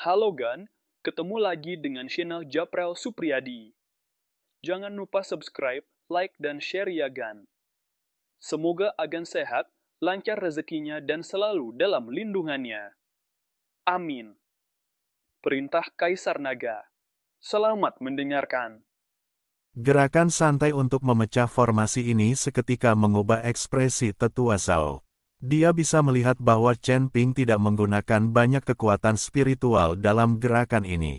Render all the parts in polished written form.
Halo Gan, ketemu lagi dengan channel Japrel Supriyadi. Jangan lupa subscribe, like, dan share ya Gan. Semoga Agan sehat, lancar rezekinya, dan selalu dalam lindungannya. Amin. Perintah Kaisar Naga. Selamat mendengarkan. Gerakan santai untuk memecah formasi ini seketika mengubah ekspresi tetua Zhao. Dia bisa melihat bahwa Chen Ping tidak menggunakan banyak kekuatan spiritual dalam gerakan ini.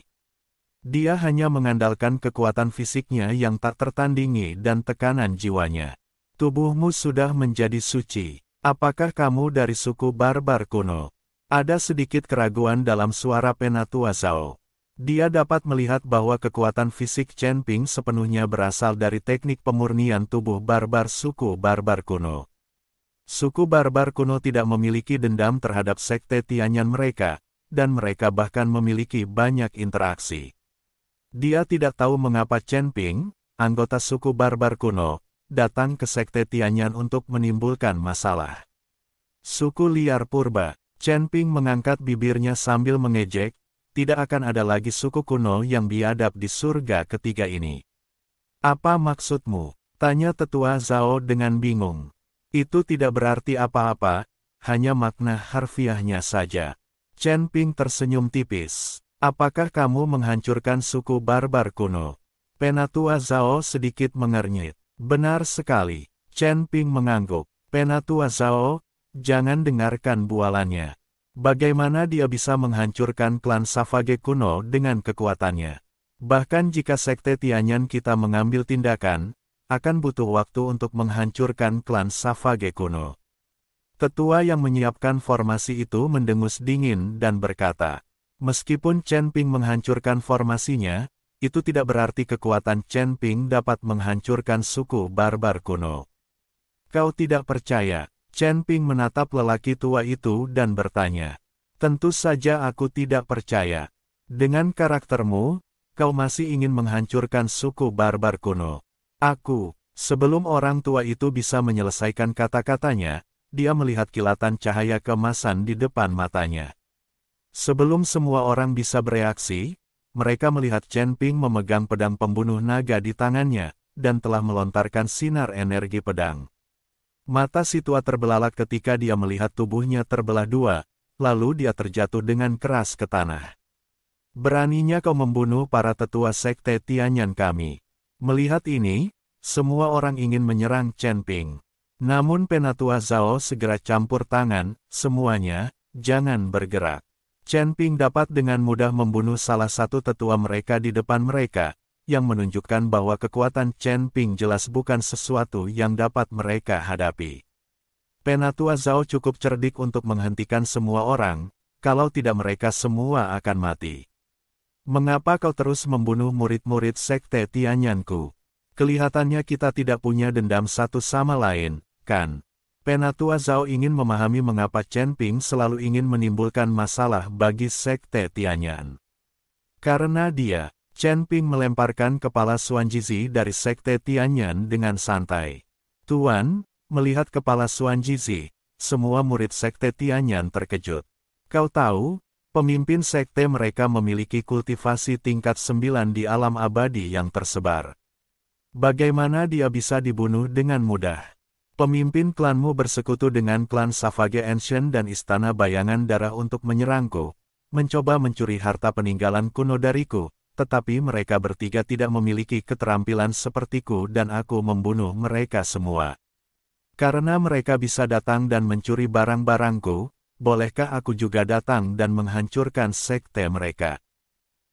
Dia hanya mengandalkan kekuatan fisiknya yang tak tertandingi dan tekanan jiwanya. Tubuhmu sudah menjadi suci. Apakah kamu dari suku barbar kuno? Ada sedikit keraguan dalam suara penatua Zhao. Dia dapat melihat bahwa kekuatan fisik Chen Ping sepenuhnya berasal dari teknik pemurnian tubuh barbar suku barbar kuno. Suku barbar kuno tidak memiliki dendam terhadap sekte Tianyan mereka, dan mereka bahkan memiliki banyak interaksi. Dia tidak tahu mengapa Chen Ping, anggota suku barbar kuno, datang ke sekte Tianyan untuk menimbulkan masalah. Suku liar purba, Chen Ping mengangkat bibirnya sambil mengejek. Tidak akan ada lagi suku kuno yang biadab di surga ketiga ini. Apa maksudmu? Tanya tetua Zhao dengan bingung. Itu tidak berarti apa-apa, hanya makna harfiahnya saja. Chen Ping tersenyum tipis. Apakah kamu menghancurkan suku barbar kuno? Penatua Zhao sedikit mengernyit. Benar sekali. Chen Ping mengangguk. Penatua Zhao, jangan dengarkan bualannya. Bagaimana dia bisa menghancurkan klan Savage kuno dengan kekuatannya? Bahkan jika sekte Tianyan kita mengambil tindakan, akan butuh waktu untuk menghancurkan klan Savage kuno. Tetua yang menyiapkan formasi itu mendengus dingin dan berkata, meskipun Chen Ping menghancurkan formasinya, itu tidak berarti kekuatan Chen Ping dapat menghancurkan suku barbar kuno. Kau tidak percaya? Chen Ping menatap lelaki tua itu dan bertanya. Tentu saja aku tidak percaya. Dengan karaktermu, kau masih ingin menghancurkan suku barbar kuno. Sebelum orang tua itu bisa menyelesaikan kata-katanya, dia melihat kilatan cahaya keemasan di depan matanya. Sebelum semua orang bisa bereaksi, mereka melihat Chen Ping memegang pedang pembunuh naga di tangannya, dan telah melontarkan sinar energi pedang. Mata si tua terbelalak ketika dia melihat tubuhnya terbelah dua, lalu dia terjatuh dengan keras ke tanah. Beraninya kau membunuh para tetua sekte Tianyan kami. Melihat ini, semua orang ingin menyerang Chen Ping. Namun penatua Zhao segera campur tangan, semuanya, jangan bergerak. Chen Ping dapat dengan mudah membunuh salah satu tetua mereka di depan mereka, yang menunjukkan bahwa kekuatan Chen Ping jelas bukan sesuatu yang dapat mereka hadapi. Penatua Zhao cukup cerdik untuk menghentikan semua orang, kalau tidak mereka semua akan mati. Mengapa kau terus membunuh murid-murid sekte Tianyanku? Kelihatannya kita tidak punya dendam satu sama lain, kan? Penatua Zhao ingin memahami mengapa Chen Ping selalu ingin menimbulkan masalah bagi sekte Tianyan. Karena dia, Chen Ping melemparkan kepala Xuan Jizi dari sekte Tianyan dengan santai. Tuan, melihat kepala Xuan Jizi, semua murid sekte Tianyan terkejut. Kau tahu, pemimpin sekte mereka memiliki kultivasi tingkat 9 di alam abadi yang tersebar. Bagaimana dia bisa dibunuh dengan mudah? Pemimpin klanmu bersekutu dengan klan Savage Ancient dan Istana Bayangan Darah untuk menyerangku, mencoba mencuri harta peninggalan kuno dariku. Tetapi mereka bertiga tidak memiliki keterampilan sepertiku dan aku membunuh mereka semua. Karena mereka bisa datang dan mencuri barang-barangku, bolehkah aku juga datang dan menghancurkan sekte mereka?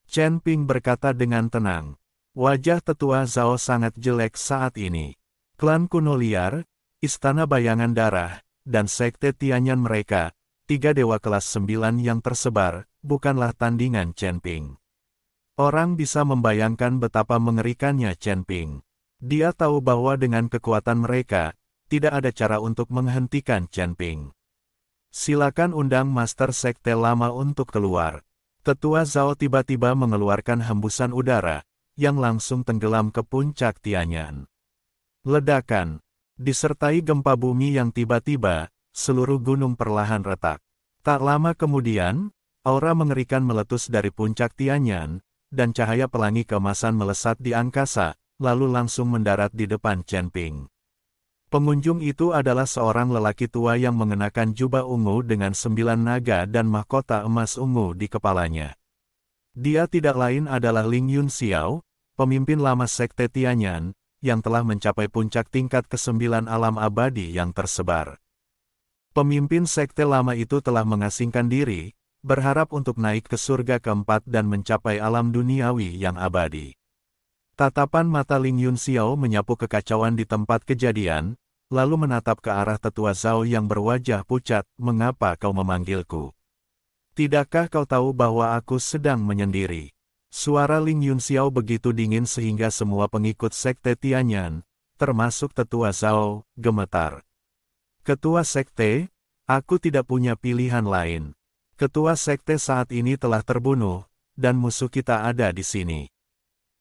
Chen Ping berkata dengan tenang. Wajah tetua Zhao sangat jelek saat ini. Klan kuno liar, Istana Bayangan Darah, dan sekte Tianyan mereka, 3 dewa kelas 9 yang tersebar, bukanlah tandingan Chen Ping. Orang bisa membayangkan betapa mengerikannya Chen Ping. Dia tahu bahwa dengan kekuatan mereka, tidak ada cara untuk menghentikan Chen Ping. Silakan undang Master Sekte Lama untuk keluar. Tetua Zhao tiba-tiba mengeluarkan hembusan udara, yang langsung tenggelam ke puncak Tianyan. Ledakan, disertai gempa bumi yang tiba-tiba, seluruh gunung perlahan retak. Tak lama kemudian, aura mengerikan meletus dari puncak Tianyan, dan cahaya pelangi keemasan melesat di angkasa, lalu langsung mendarat di depan Chen Ping. Pengunjung itu adalah seorang lelaki tua yang mengenakan jubah ungu dengan 9 naga dan mahkota emas ungu di kepalanya. Dia tidak lain adalah Ling Yunxiao, pemimpin lama Sekte Tianyan, yang telah mencapai puncak tingkat ke-9 alam abadi yang tersebar. Pemimpin Sekte lama itu telah mengasingkan diri, berharap untuk naik ke surga keempat dan mencapai alam duniawi yang abadi. Tatapan mata Ling Yunxiao menyapu kekacauan di tempat kejadian, lalu menatap ke arah tetua Zhao yang berwajah pucat, "Mengapa kau memanggilku? Tidakkah kau tahu bahwa aku sedang menyendiri?" Suara Ling Yunxiao begitu dingin sehingga semua pengikut Sekte Tianyan, termasuk tetua Zhao, gemetar. "Ketua Sekte, aku tidak punya pilihan lain. Ketua Sekte saat ini telah terbunuh, dan musuh kita ada di sini.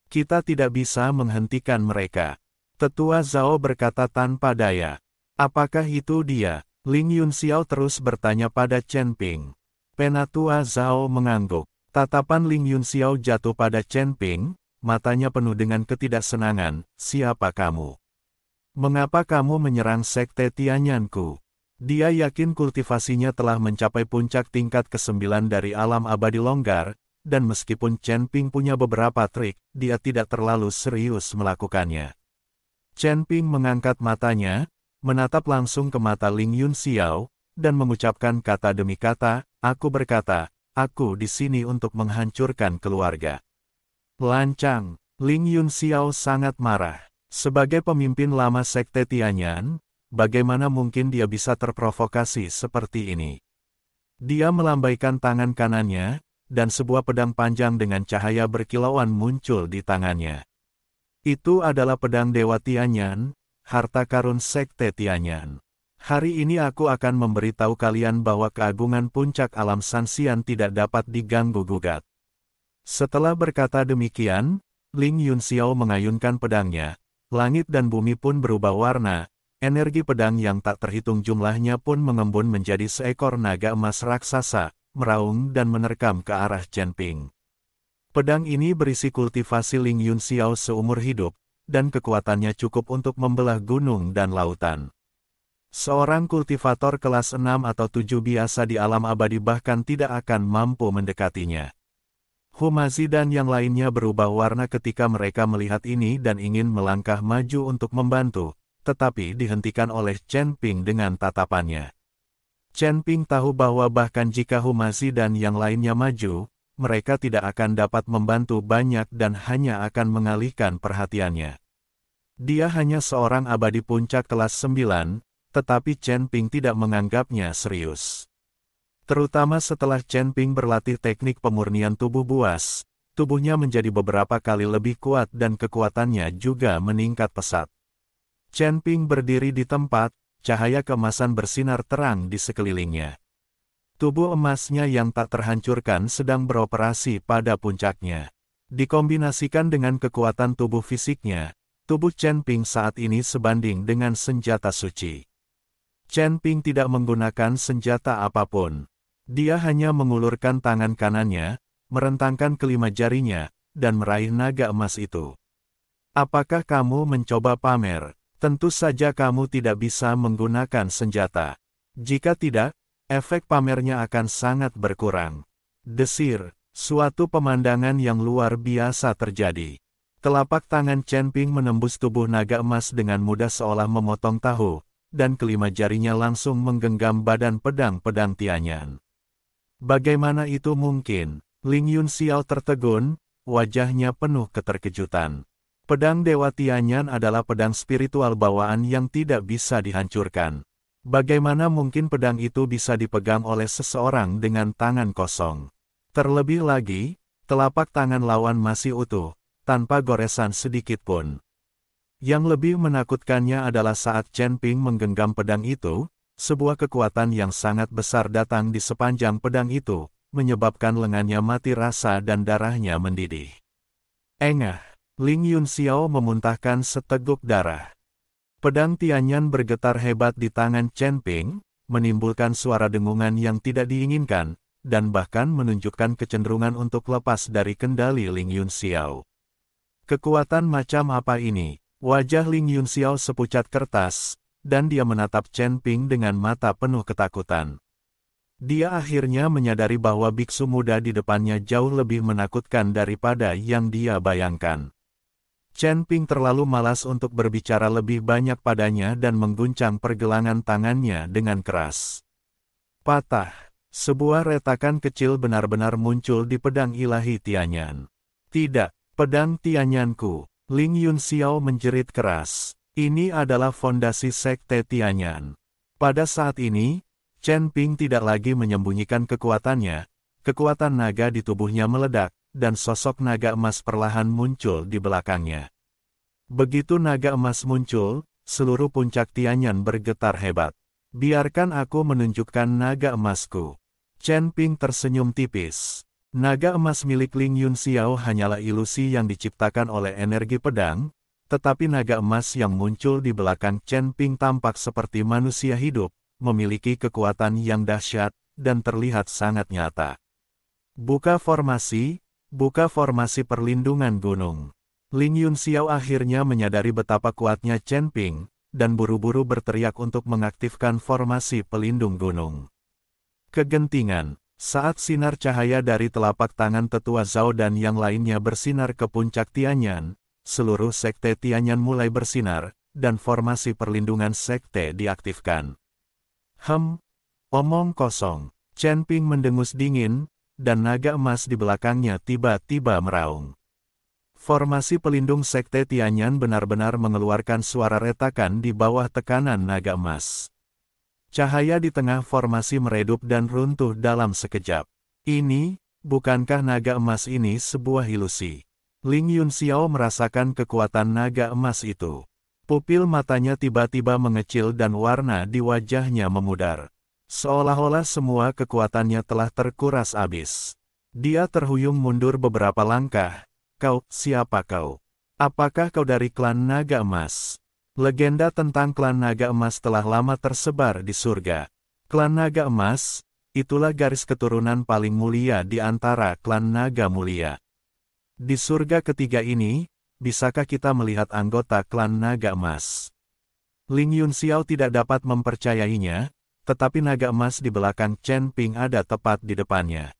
Kita tidak bisa menghentikan mereka." Tetua Zhao berkata tanpa daya. "Apakah itu dia?" Ling Yunxiao terus bertanya pada Chen Ping. Penatua Zhao mengangguk. Tatapan Ling Yunxiao jatuh pada Chen Ping, matanya penuh dengan ketidaksenangan. "Siapa kamu? Mengapa kamu menyerang Sekte Tianyanku?" Dia yakin kultivasinya telah mencapai puncak tingkat ke-9 dari alam abadi longgar, dan meskipun Chen Ping punya beberapa trik, dia tidak terlalu serius melakukannya. Chen Ping mengangkat matanya, menatap langsung ke mata Ling Yunxiao, dan mengucapkan kata demi kata, "Aku berkata, aku di sini untuk menghancurkan keluarga." Lancang, Ling Yunxiao sangat marah. Sebagai pemimpin lama Sekte Tianyan, bagaimana mungkin dia bisa terprovokasi seperti ini? Dia melambaikan tangan kanannya, dan sebuah pedang panjang dengan cahaya berkilauan muncul di tangannya. Itu adalah pedang Dewa Tianyan, harta karun Sekte Tianyan. Hari ini aku akan memberitahu kalian bahwa keagungan puncak alam Sanxian tidak dapat diganggu-gugat. Setelah berkata demikian, Ling Yunxiao mengayunkan pedangnya, langit dan bumi pun berubah warna, energi pedang yang tak terhitung jumlahnya pun mengembun menjadi seekor naga emas raksasa, meraung dan menerkam ke arah Chen Ping. Pedang ini berisi kultivasi Ling Yunxiao seumur hidup, dan kekuatannya cukup untuk membelah gunung dan lautan. Seorang kultivator kelas 6 atau 7 biasa di alam abadi bahkan tidak akan mampu mendekatinya. Humazi dan yang lainnya berubah warna ketika mereka melihat ini dan ingin melangkah maju untuk membantu, tetapi dihentikan oleh Chen Ping dengan tatapannya. Chen Ping tahu bahwa bahkan jika Humazi dan yang lainnya maju, mereka tidak akan dapat membantu banyak dan hanya akan mengalihkan perhatiannya. Dia hanya seorang abadi puncak kelas 9, tetapi Chen Ping tidak menganggapnya serius. Terutama setelah Chen Ping berlatih teknik pemurnian tubuh buas, tubuhnya menjadi beberapa kali lebih kuat dan kekuatannya juga meningkat pesat. Chen Ping berdiri di tempat, cahaya keemasan bersinar terang di sekelilingnya. Tubuh emasnya yang tak terhancurkan sedang beroperasi pada puncaknya. Dikombinasikan dengan kekuatan tubuh fisiknya, tubuh Chen Ping saat ini sebanding dengan senjata suci. Chen Ping tidak menggunakan senjata apapun. Dia hanya mengulurkan tangan kanannya, merentangkan kelima jarinya, dan meraih naga emas itu. "Apakah kamu mencoba pamer? Tentu saja kamu tidak bisa menggunakan senjata. Jika tidak, efek pamernya akan sangat berkurang." Desir, suatu pemandangan yang luar biasa terjadi. Telapak tangan Chen Ping menembus tubuh naga emas dengan mudah seolah memotong tahu, dan kelima jarinya langsung menggenggam badan pedang-pedang Tianyan. Bagaimana itu mungkin? Ling Yunxiao tertegun, wajahnya penuh keterkejutan. Pedang Dewa Tianyan adalah pedang spiritual bawaan yang tidak bisa dihancurkan. Bagaimana mungkin pedang itu bisa dipegang oleh seseorang dengan tangan kosong? Terlebih lagi, telapak tangan lawan masih utuh, tanpa goresan sedikit pun. Yang lebih menakutkannya adalah saat Chen Ping menggenggam pedang itu, sebuah kekuatan yang sangat besar datang di sepanjang pedang itu, menyebabkan lengannya mati rasa dan darahnya mendidih. Engah, Ling Yunxiao memuntahkan seteguk darah. Pedang Tianyan bergetar hebat di tangan Chen Ping, menimbulkan suara dengungan yang tidak diinginkan, dan bahkan menunjukkan kecenderungan untuk lepas dari kendali Ling Yunxiao. Kekuatan macam apa ini? Wajah Ling Yunxiao sepucat kertas, dan dia menatap Chen Ping dengan mata penuh ketakutan. Dia akhirnya menyadari bahwa biksu muda di depannya jauh lebih menakutkan daripada yang dia bayangkan. Chen Ping terlalu malas untuk berbicara lebih banyak padanya dan mengguncang pergelangan tangannya dengan keras. Patah. Sebuah retakan kecil benar-benar muncul di pedang ilahi Tianyan. Tidak, pedang Tianyanku. Ling Yunxiao menjerit keras. Ini adalah fondasi sekte Tianyan. Pada saat ini, Chen Ping tidak lagi menyembunyikan kekuatannya. Kekuatan naga di tubuhnya meledak, dan sosok naga emas perlahan muncul di belakangnya. Begitu naga emas muncul, seluruh puncak Tianyan bergetar hebat. Biarkan aku menunjukkan naga emasku. Chen Ping tersenyum tipis. Naga emas milik Ling Yunxiao hanyalah ilusi yang diciptakan oleh energi pedang, tetapi naga emas yang muncul di belakang Chen Ping tampak seperti manusia hidup, memiliki kekuatan yang dahsyat, dan terlihat sangat nyata. Buka formasi perlindungan gunung. Ling Yunxiao akhirnya menyadari betapa kuatnya Chen Ping, dan buru-buru berteriak untuk mengaktifkan formasi pelindung gunung. Kegentingan. Saat sinar cahaya dari telapak tangan tetua Zhao dan yang lainnya bersinar ke puncak Tianyan, seluruh sekte Tianyan mulai bersinar, dan formasi perlindungan sekte diaktifkan. Omong kosong. Chen Ping mendengus dingin, dan naga emas di belakangnya tiba-tiba meraung. Formasi pelindung sekte Tianyan benar-benar mengeluarkan suara retakan di bawah tekanan naga emas. Cahaya di tengah formasi meredup dan runtuh dalam sekejap. Ini, bukankah naga emas ini sebuah ilusi? Ling Yunxiao merasakan kekuatan naga emas itu. Pupil matanya tiba-tiba mengecil dan warna di wajahnya memudar. Seolah-olah semua kekuatannya telah terkuras habis. Dia terhuyung mundur beberapa langkah. Siapa kau? Apakah kau dari klan naga emas? Legenda tentang klan naga emas telah lama tersebar di surga. Klan naga emas, itulah garis keturunan paling mulia di antara klan naga mulia. Di surga ketiga ini, bisakah kita melihat anggota klan naga emas? Ling Yunxiao tidak dapat mempercayainya, tetapi naga emas di belakang Chen Ping ada tepat di depannya.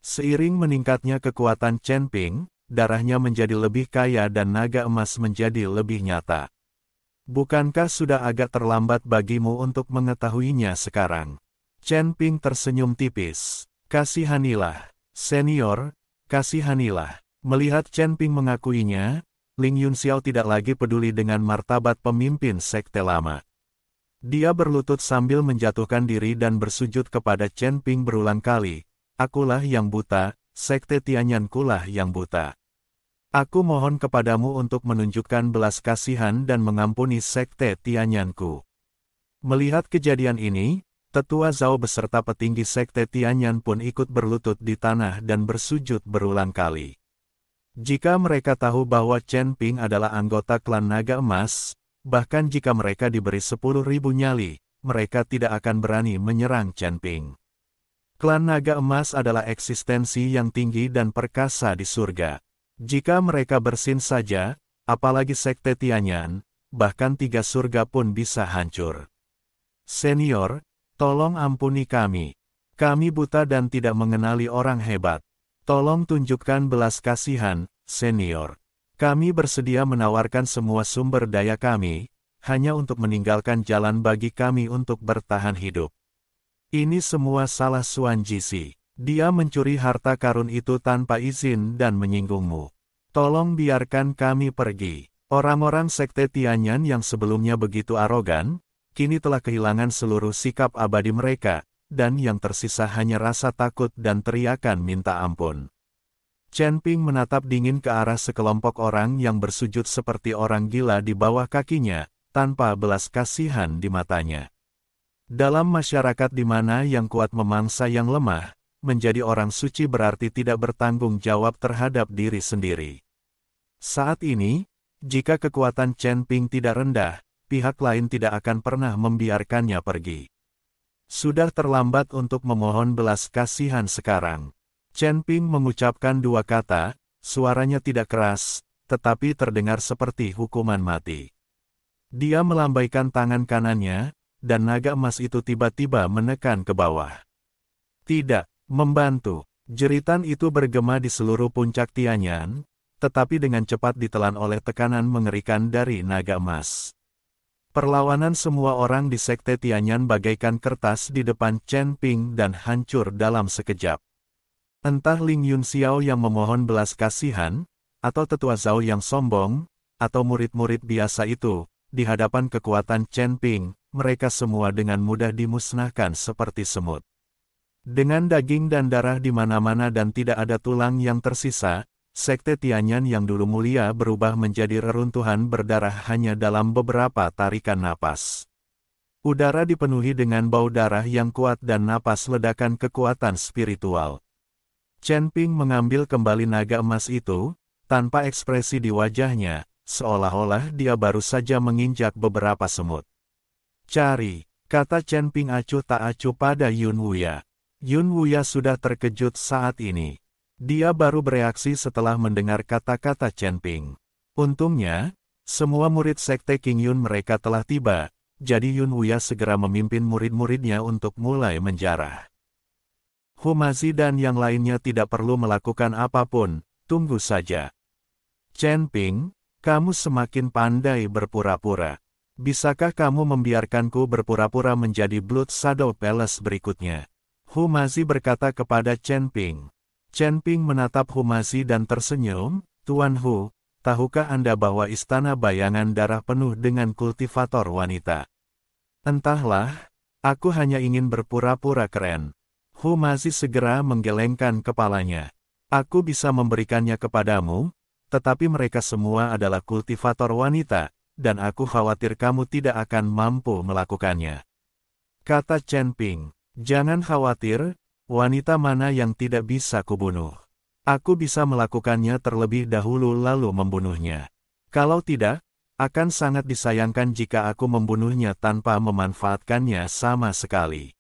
Seiring meningkatnya kekuatan Chen Ping, darahnya menjadi lebih kaya dan naga emas menjadi lebih nyata. Bukankah sudah agak terlambat bagimu untuk mengetahuinya sekarang? Chen Ping tersenyum tipis. Kasihanilah, senior, kasihanilah. Melihat Chen Ping mengakuinya, Ling Yunxiao tidak lagi peduli dengan martabat pemimpin sekte lama. Dia berlutut sambil menjatuhkan diri dan bersujud kepada Chen Ping berulang kali. Akulah yang buta, sekte Tianyankulah yang buta. Aku mohon kepadamu untuk menunjukkan belas kasihan dan mengampuni sekte Tianyanku. Melihat kejadian ini, tetua Zhao beserta petinggi sekte Tianyan pun ikut berlutut di tanah dan bersujud berulang kali. Jika mereka tahu bahwa Chen Ping adalah anggota klan naga emas, bahkan jika mereka diberi 10.000 nyali, mereka tidak akan berani menyerang Chen Ping. Klan naga emas adalah eksistensi yang tinggi dan perkasa di surga. Jika mereka bersin saja, apalagi sekte Tianyan, bahkan 3 surga pun bisa hancur. Senior, tolong ampuni kami. Kami buta dan tidak mengenali orang hebat. Tolong tunjukkan belas kasihan, senior. Kami bersedia menawarkan semua sumber daya kami, hanya untuk meninggalkan jalan bagi kami untuk bertahan hidup. Ini semua salah Xuan Jisi. Dia mencuri harta karun itu tanpa izin dan menyinggungmu. Tolong biarkan kami pergi. Orang-orang sekte Tianyan yang sebelumnya begitu arogan, kini telah kehilangan seluruh sikap abadi mereka, dan yang tersisa hanya rasa takut dan teriakan minta ampun. Chen Ping menatap dingin ke arah sekelompok orang yang bersujud seperti orang gila di bawah kakinya, tanpa belas kasihan di matanya. Dalam masyarakat di mana yang kuat memangsa yang lemah, menjadi orang suci berarti tidak bertanggung jawab terhadap diri sendiri. Saat ini, jika kekuatan Chen Ping tidak rendah, pihak lain tidak akan pernah membiarkannya pergi. Sudah terlambat untuk memohon belas kasihan sekarang. Chen Ping mengucapkan dua kata, suaranya tidak keras, tetapi terdengar seperti hukuman mati. Dia melambaikan tangan kanannya, dan naga emas itu tiba-tiba menekan ke bawah. Tidak membantu. Jeritan itu bergema di seluruh puncak Tianyan, tetapi dengan cepat ditelan oleh tekanan mengerikan dari naga emas. Perlawanan semua orang di Sekte Tianyan bagaikan kertas di depan Chen Ping dan hancur dalam sekejap. Entah Ling Yunxiao yang memohon belas kasihan, atau tetua Zhao yang sombong, atau murid-murid biasa itu, di hadapan kekuatan Chen Ping, mereka semua dengan mudah dimusnahkan seperti semut. Dengan daging dan darah di mana-mana dan tidak ada tulang yang tersisa, Sekte Tianyan yang dulu mulia berubah menjadi reruntuhan berdarah hanya dalam beberapa tarikan napas. Udara dipenuhi dengan bau darah yang kuat dan napas ledakan kekuatan spiritual. Chen Ping mengambil kembali naga emas itu, tanpa ekspresi di wajahnya, seolah-olah dia baru saja menginjak beberapa semut. Cari, kata Chen Ping acuh tak acuh pada Yun Wuya. Yun Wuya sudah terkejut saat ini. Dia baru bereaksi setelah mendengar kata-kata Chen Ping. Untungnya, semua murid Sekte Qingyun mereka telah tiba, jadi Yun Wuya segera memimpin murid-muridnya untuk mulai menjarah. Humazi dan yang lainnya tidak perlu melakukan apapun, tunggu saja. Chen Ping, kamu semakin pandai berpura-pura. Bisakah kamu membiarkanku berpura-pura menjadi Blood Shadow Palace berikutnya? Humazi berkata kepada Chen Ping. Chen Ping menatap Humazi dan tersenyum, Tuan Hu, tahukah Anda bahwa istana bayangan darah penuh dengan kultivator wanita? Entahlah, aku hanya ingin berpura-pura keren. Humazi segera menggelengkan kepalanya. Aku bisa memberikannya kepadamu, tetapi mereka semua adalah kultivator wanita, dan aku khawatir kamu tidak akan mampu melakukannya. Kata Chen Ping. Jangan khawatir, wanita mana yang tidak bisa kubunuh. Aku bisa melakukannya terlebih dahulu lalu membunuhnya. Kalau tidak, akan sangat disayangkan jika aku membunuhnya tanpa memanfaatkannya sama sekali.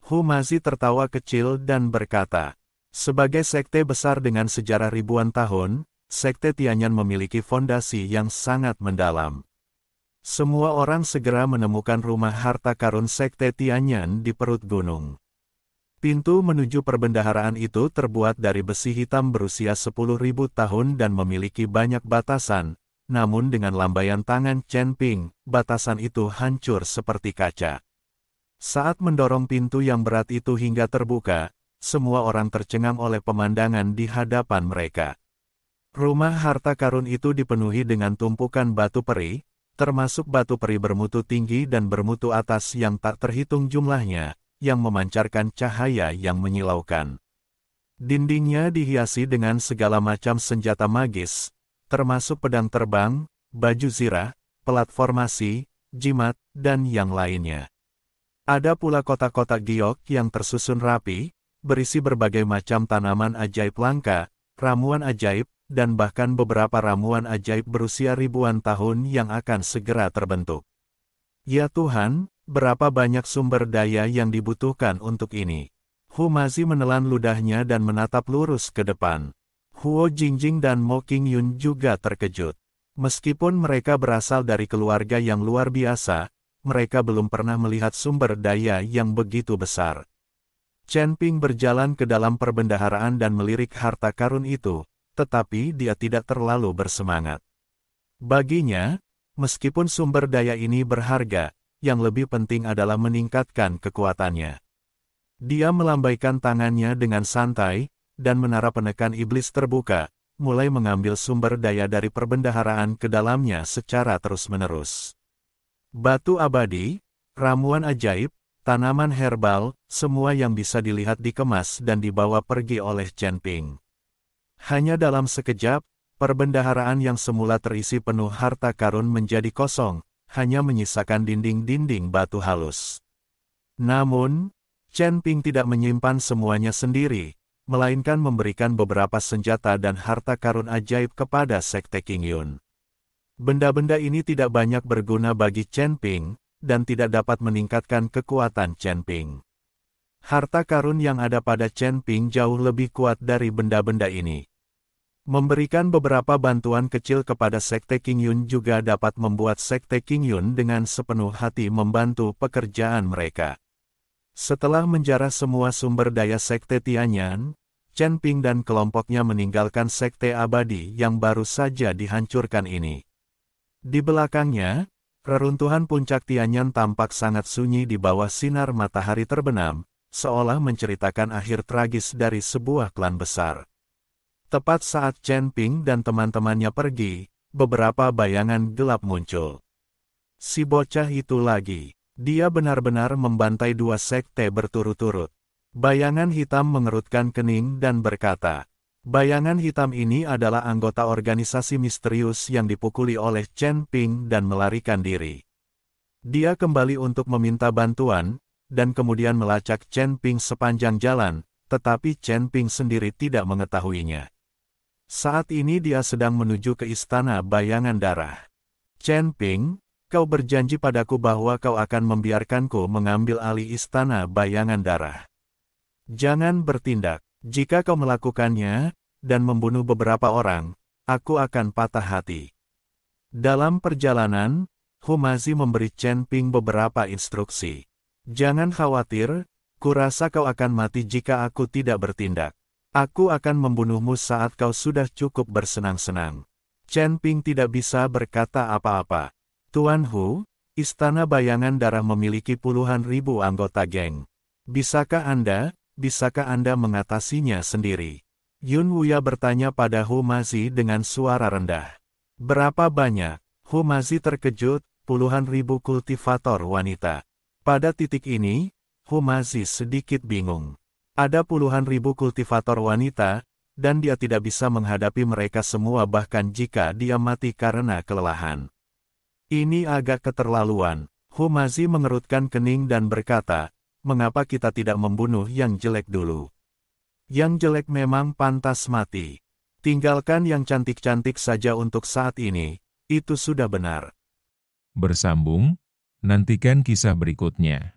Humazi tertawa kecil dan berkata, sebagai sekte besar dengan sejarah ribuan tahun, Sekte Tianyan memiliki fondasi yang sangat mendalam. Semua orang segera menemukan rumah harta karun Sekte Tianyan di perut gunung. Pintu menuju perbendaharaan itu terbuat dari besi hitam berusia 10.000 tahun dan memiliki banyak batasan, namun dengan lambaian tangan Chen Ping, batasan itu hancur seperti kaca. Saat mendorong pintu yang berat itu hingga terbuka, semua orang tercengang oleh pemandangan di hadapan mereka. Rumah harta karun itu dipenuhi dengan tumpukan batu peri, termasuk batu peri bermutu tinggi dan bermutu atas yang tak terhitung jumlahnya, yang memancarkan cahaya yang menyilaukan. Dindingnya dihiasi dengan segala macam senjata magis, termasuk pedang terbang, baju zirah, pelat formasi, jimat, dan yang lainnya. Ada pula kotak-kotak giok yang tersusun rapi, berisi berbagai macam tanaman ajaib langka, ramuan ajaib, dan bahkan beberapa ramuan ajaib berusia ribuan tahun yang akan segera terbentuk. Ya Tuhan, berapa banyak sumber daya yang dibutuhkan untuk ini. Humazi menelan ludahnya dan menatap lurus ke depan. Huo Jingjing dan Mo Qingyun juga terkejut. Meskipun mereka berasal dari keluarga yang luar biasa, mereka belum pernah melihat sumber daya yang begitu besar. Chen Ping berjalan ke dalam perbendaharaan dan melirik harta karun itu, tetapi dia tidak terlalu bersemangat. Baginya, meskipun sumber daya ini berharga, yang lebih penting adalah meningkatkan kekuatannya. Dia melambaikan tangannya dengan santai, dan menara penekan iblis terbuka, mulai mengambil sumber daya dari perbendaharaan ke dalamnya secara terus-menerus. Batu abadi, ramuan ajaib, tanaman herbal, semua yang bisa dilihat dikemas dan dibawa pergi oleh Chen Ping. Hanya dalam sekejap, perbendaharaan yang semula terisi penuh harta karun menjadi kosong, hanya menyisakan dinding-dinding batu halus. Namun, Chen Ping tidak menyimpan semuanya sendiri, melainkan memberikan beberapa senjata dan harta karun ajaib kepada Sekte Qingyun. Benda-benda ini tidak banyak berguna bagi Chen Ping, dan tidak dapat meningkatkan kekuatan Chen Ping. Harta karun yang ada pada Chen Ping jauh lebih kuat dari benda-benda ini. Memberikan beberapa bantuan kecil kepada Sekte Qingyun juga dapat membuat Sekte Qingyun dengan sepenuh hati membantu pekerjaan mereka. Setelah menjarah semua sumber daya Sekte Tianyan, Chen Ping dan kelompoknya meninggalkan Sekte Abadi yang baru saja dihancurkan ini. Di belakangnya, reruntuhan puncak Tianyan tampak sangat sunyi di bawah sinar matahari terbenam, seolah menceritakan akhir tragis dari sebuah klan besar. Tepat saat Chen Ping dan teman-temannya pergi, beberapa bayangan gelap muncul. Si bocah itu lagi, dia benar-benar membantai dua sekte berturut-turut. Bayangan hitam mengerutkan kening dan berkata, bayangan hitam ini adalah anggota organisasi misterius yang dipukuli oleh Chen Ping dan melarikan diri. Dia kembali untuk meminta bantuan, dan kemudian melacak Chen Ping sepanjang jalan, tetapi Chen Ping sendiri tidak mengetahuinya. Saat ini dia sedang menuju ke istana bayangan darah. Chen Ping, kau berjanji padaku bahwa kau akan membiarkanku mengambil alih istana bayangan darah. Jangan bertindak. Jika kau melakukannya, dan membunuh beberapa orang, aku akan patah hati. Dalam perjalanan, Humazi memberi Chen Ping beberapa instruksi. Jangan khawatir, kurasa kau akan mati jika aku tidak bertindak. Aku akan membunuhmu saat kau sudah cukup bersenang-senang. Chen Ping tidak bisa berkata apa-apa. Tuan Hu, istana bayangan darah memiliki puluhan ribu anggota geng. Bisakah Anda mengatasinya sendiri? Yun Wuya bertanya pada Humazi dengan suara rendah. Berapa banyak? Humazi terkejut, puluhan ribu kultivator wanita. Pada titik ini, Humazi sedikit bingung. Ada puluhan ribu kultivator wanita, dan dia tidak bisa menghadapi mereka semua bahkan jika dia mati karena kelelahan. Ini agak keterlaluan. Humazi mengerutkan kening dan berkata, mengapa kita tidak membunuh yang jelek dulu? Yang jelek memang pantas mati. Tinggalkan yang cantik-cantik saja untuk saat ini, itu sudah benar. Bersambung, nantikan kisah berikutnya.